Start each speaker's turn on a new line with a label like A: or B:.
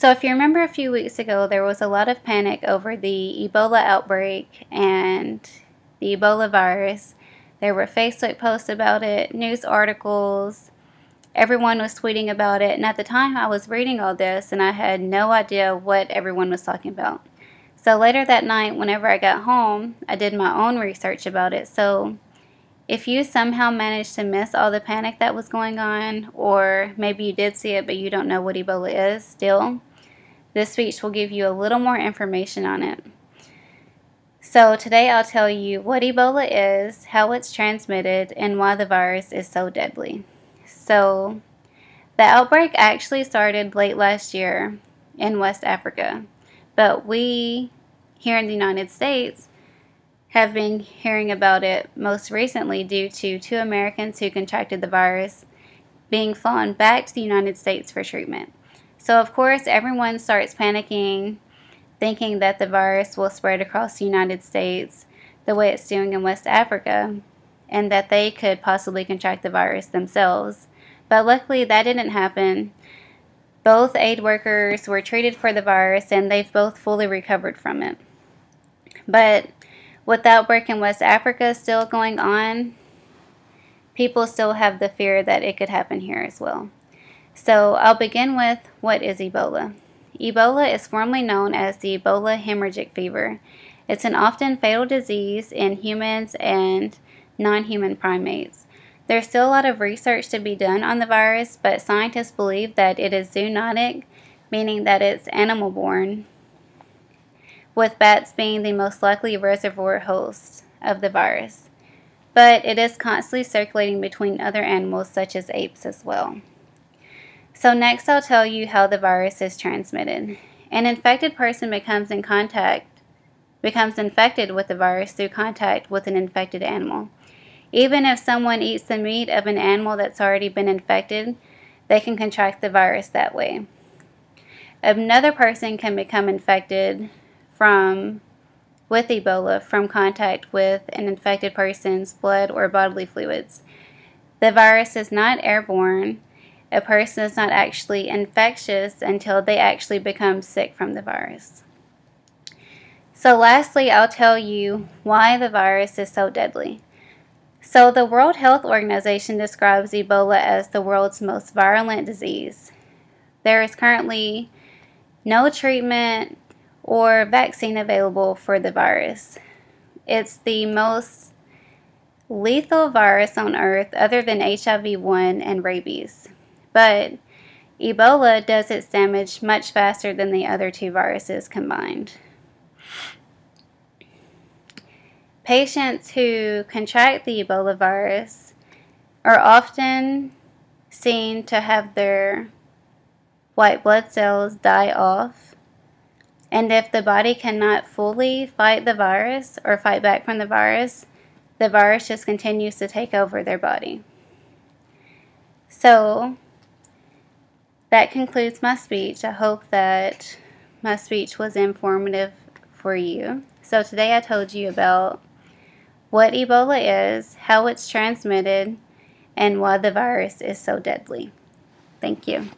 A: So if you remember a few weeks ago, there was a lot of panic over the Ebola outbreak and the Ebola virus. There were Facebook posts about it, news articles, everyone was tweeting about it, and at the time I was reading all this and I had no idea what everyone was talking about. So later that night, whenever I got home, I did my own research about it. So if you somehow managed to miss all the panic that was going on, or maybe you did see it but you don't know what Ebola is still, this speech will give you a little more information on it. So today I'll tell you what Ebola is, how it's transmitted, and why the virus is so deadly. So the outbreak actually started late last year in West Africa, but we here in the United States have been hearing about it most recently due to 2 Americans who contracted the virus being flown back to the United States for treatment. So of course everyone starts panicking, thinking that the virus will spread across the United States the way it's doing in West Africa, and that they could possibly contract the virus themselves. But luckily that didn't happen. Both aid workers were treated for the virus and they've both fully recovered from it. But with the outbreak in West Africa still going on, people still have the fear that it could happen here as well. So I'll begin with, what is Ebola? Ebola is formerly known as the Ebola hemorrhagic fever. It's an often fatal disease in humans and non-human primates. There's still a lot of research to be done on the virus, but scientists believe that it is zoonotic, meaning that it's animal-borne, with bats being the most likely reservoir host of the virus. But it is constantly circulating between other animals such as apes as well. So next I'll tell you how the virus is transmitted. An infected person becomes infected with the virus through contact with an infected animal. Even if someone eats the meat of an animal that's already been infected, they can contract the virus that way. Another person can become infected with Ebola from contact with an infected person's blood or bodily fluids. The virus is not airborne. A person is not actually infectious until they actually become sick from the virus. So lastly, I'll tell you why the virus is so deadly. So the World Health Organization describes Ebola as the world's most virulent disease. There is currently no treatment or vaccine available for the virus. It's the most lethal virus on Earth other than HIV-1 and rabies. But Ebola does its damage much faster than the other 2 viruses combined. Patients who contract the Ebola virus are often seen to have their white blood cells die off, and if the body cannot fully fight the virus or fight back from the virus just continues to take over their body. So that concludes my speech. I hope that my speech was informative for you. So today I told you about what Ebola is, how it's transmitted, and why the virus is so deadly. Thank you.